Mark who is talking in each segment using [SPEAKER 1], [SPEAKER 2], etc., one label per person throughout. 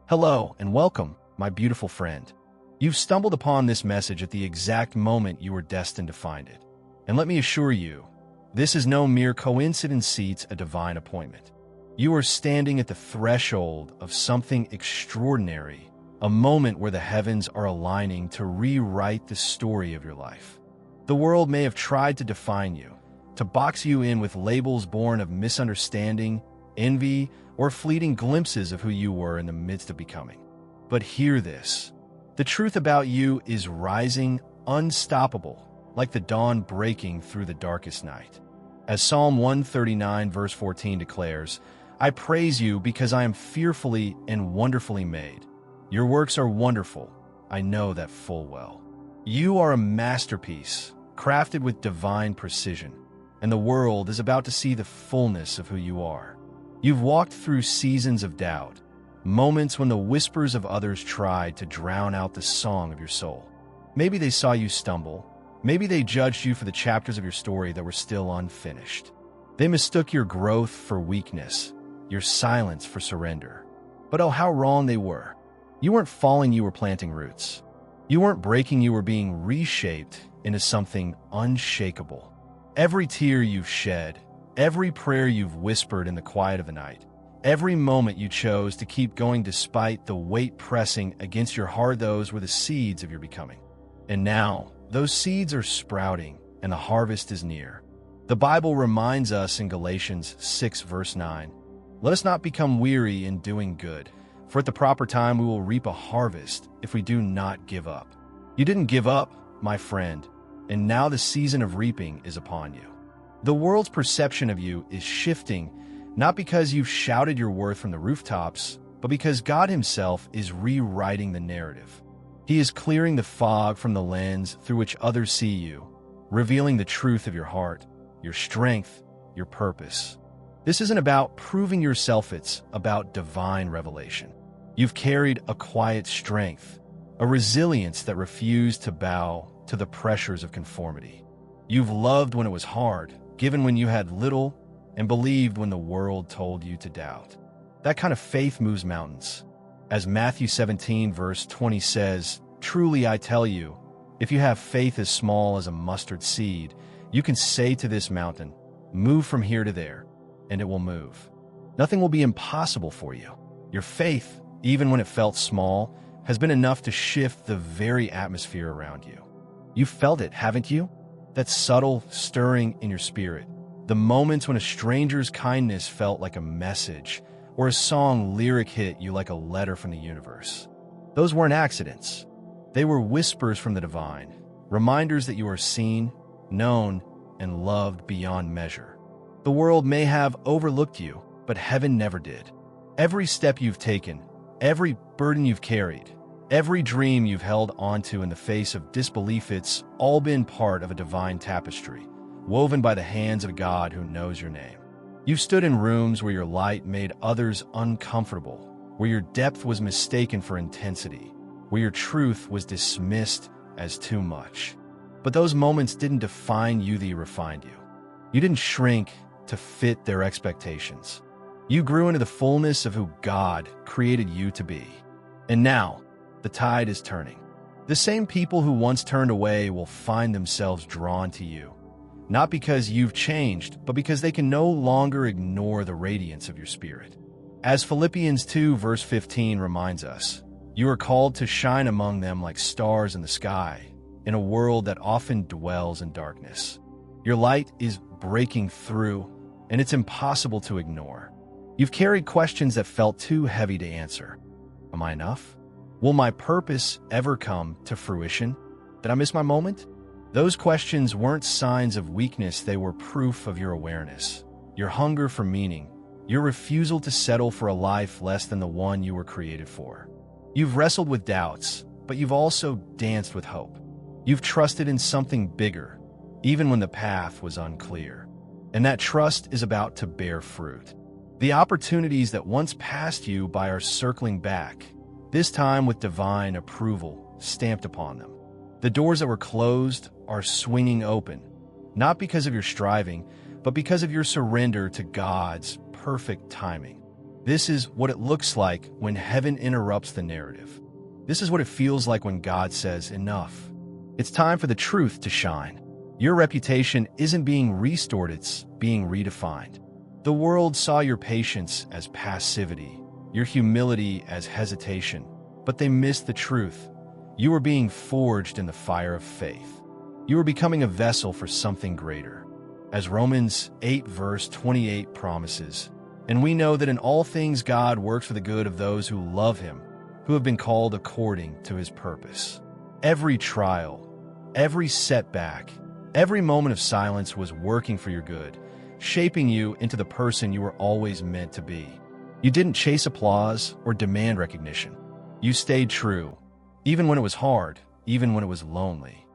[SPEAKER 1] Hello and welcome, my beautiful friend. You've stumbled upon this message at the exact moment you were destined to find it. And let me assure you, this is no mere coincidence, it's a divine appointment. You are standing at the threshold of something extraordinary, a moment where the heavens are aligning to rewrite the story of your life. The world may have tried to define you, to box you in with labels born of misunderstanding, envy, or fleeting glimpses of who you were in the midst of becoming. But hear this. The truth about you is rising, unstoppable, like the dawn breaking through the darkest night. As Psalm 139 verse 14 declares, I praise you because I am fearfully and wonderfully made. Your works are wonderful. I know that full well. You are a masterpiece, crafted with divine precision, and the world is about to see the fullness of who you are. You've walked through seasons of doubt, moments when the whispers of others tried to drown out the song of your soul. Maybe they saw you stumble. Maybe they judged you for the chapters of your story that were still unfinished. They mistook your growth for weakness, your silence for surrender. But oh, how wrong they were. You weren't falling, you were planting roots. You weren't breaking, you were being reshaped into something unshakable. Every tear you've shed, every prayer you've whispered in the quiet of the night, every moment you chose to keep going despite the weight pressing against your heart, those were the seeds of your becoming. And now, those seeds are sprouting and the harvest is near. The Bible reminds us in Galatians 6 verse 9, let us not become weary in doing good, for at the proper time we will reap a harvest if we do not give up. You didn't give up, my friend, and now the season of reaping is upon you. The world's perception of you is shifting, not because you've shouted your worth from the rooftops, but because God Himself is rewriting the narrative. He is clearing the fog from the lens through which others see you, revealing the truth of your heart, your strength, your purpose. This isn't about proving yourself, it's about divine revelation. You've carried a quiet strength, a resilience that refused to bow to the pressures of conformity. You've loved when it was hard, given when you had little, and believed when the world told you to doubt. That kind of faith moves mountains. As Matthew 17 verse 20 says, truly I tell you, if you have faith as small as a mustard seed, you can say to this mountain, move from here to there, and it will move. Nothing will be impossible for you. Your faith, even when it felt small, has been enough to shift the very atmosphere around you. You've felt it, haven't you? That subtle stirring in your spirit. The moments when a stranger's kindness felt like a message, or a song lyric hit you like a letter from the universe. Those weren't accidents. They were whispers from the divine, reminders that you are seen, known, and loved beyond measure. The world may have overlooked you, but heaven never did. Every step you've taken, every burden you've carried, every dream you've held onto in the face of disbelief, it's all been part of a divine tapestry, woven by the hands of a God who knows your name. You've stood in rooms where your light made others uncomfortable, where your depth was mistaken for intensity, where your truth was dismissed as too much. But those moments didn't define you, they refined you. You didn't shrink to fit their expectations. You grew into the fullness of who God created you to be. And now, the tide is turning. The same people who once turned away will find themselves drawn to you, not because you've changed, but because they can no longer ignore the radiance of your spirit. As Philippians 2 verse 15 reminds us, you are called to shine among them like stars in the sky, in a world that often dwells in darkness. Your light is breaking through, and it's impossible to ignore. You've carried questions that felt too heavy to answer. Am I enough? Will my purpose ever come to fruition? Did I miss my moment? Those questions weren't signs of weakness, they were proof of your awareness, your hunger for meaning, your refusal to settle for a life less than the one you were created for. You've wrestled with doubts, but you've also danced with hope. You've trusted in something bigger, even when the path was unclear. And that trust is about to bear fruit. The opportunities that once passed you by are circling back, this time with divine approval stamped upon them. The doors that were closed are swinging open, not because of your striving, but because of your surrender to God's perfect timing. This is what it looks like when heaven interrupts the narrative. This is what it feels like when God says, enough. It's time for the truth to shine. Your reputation isn't being restored, it's being redefined. The world saw your patience as passivity, your humility as hesitation, but they missed the truth. You were being forged in the fire of faith. You were becoming a vessel for something greater. As Romans 8 verse 28 promises, and we know that in all things God works for the good of those who love him, who have been called according to his purpose. Every trial, every setback, every moment of silence was working for your good, shaping you into the person you were always meant to be. You didn't chase applause or demand recognition. You stayed true, even when it was hard, even when it was lonely.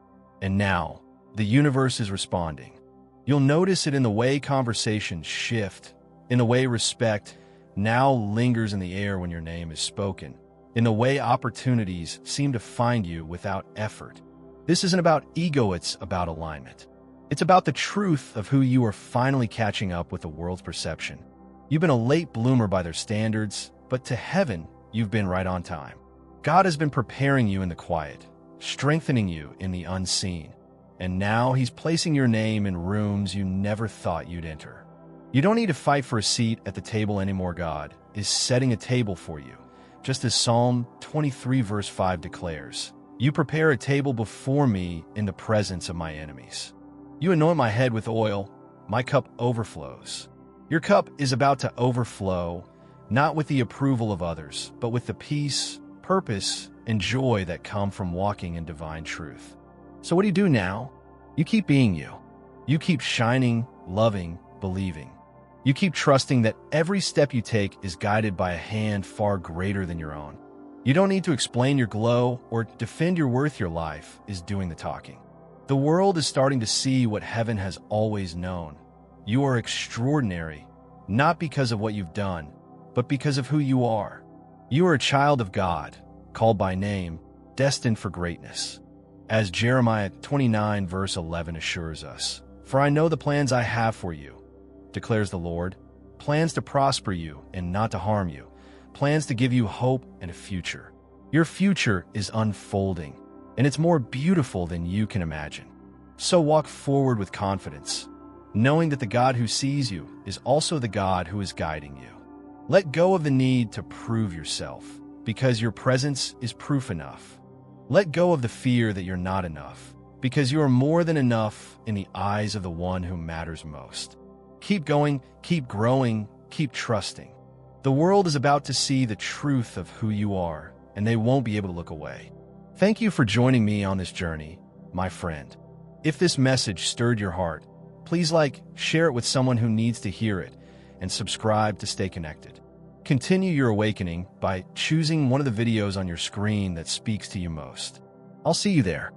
[SPEAKER 1] And now, the universe is responding. You'll notice it in the way conversations shift, in the way respect now lingers in the air when your name is spoken, in the way opportunities seem to find you without effort. This isn't about ego, it's about alignment. It's about the truth of who you are finally catching up with the world's perception. You've been a late bloomer by their standards, but to heaven, you've been right on time. God has been preparing you in the quiet, strengthening you in the unseen, and now he's placing your name in rooms you never thought you'd enter. You don't need to fight for a seat at the table anymore. God is setting a table for you, just as Psalm 23 verse 5 declares, "You prepare a table before me in the presence of my enemies. You anoint my head with oil, my cup overflows." Your cup is about to overflow, not with the approval of others, but with the peace, purpose, and joy that come from walking in divine truth. So what do you do now? You keep being you. You keep shining, loving, believing. You keep trusting that every step you take is guided by a hand far greater than your own. You don't need to explain your glow or defend your worth. Your life is doing the talking. The world is starting to see what heaven has always known. You are extraordinary, not because of what you've done, but because of who you are. You are a child of God, called by name, destined for greatness. As Jeremiah 29 verse 11 assures us, "For I know the plans I have for you, declares the Lord, plans to prosper you and not to harm you, plans to give you hope and a future." Your future is unfolding, and it's more beautiful than you can imagine. So walk forward with confidence, knowing that the God who sees you is also the God who is guiding you. Let go of the need to prove yourself, because your presence is proof enough. Let go of the fear that you're not enough, because you are more than enough in the eyes of the one who matters most. Keep going, keep growing, keep trusting. The world is about to see the truth of who you are, and they won't be able to look away. Thank you for joining me on this journey, my friend. If this message stirred your heart, please share it with someone who needs to hear it, and subscribe to stay connected. Continue your awakening by choosing one of the videos on your screen that speaks to you most. I'll see you there.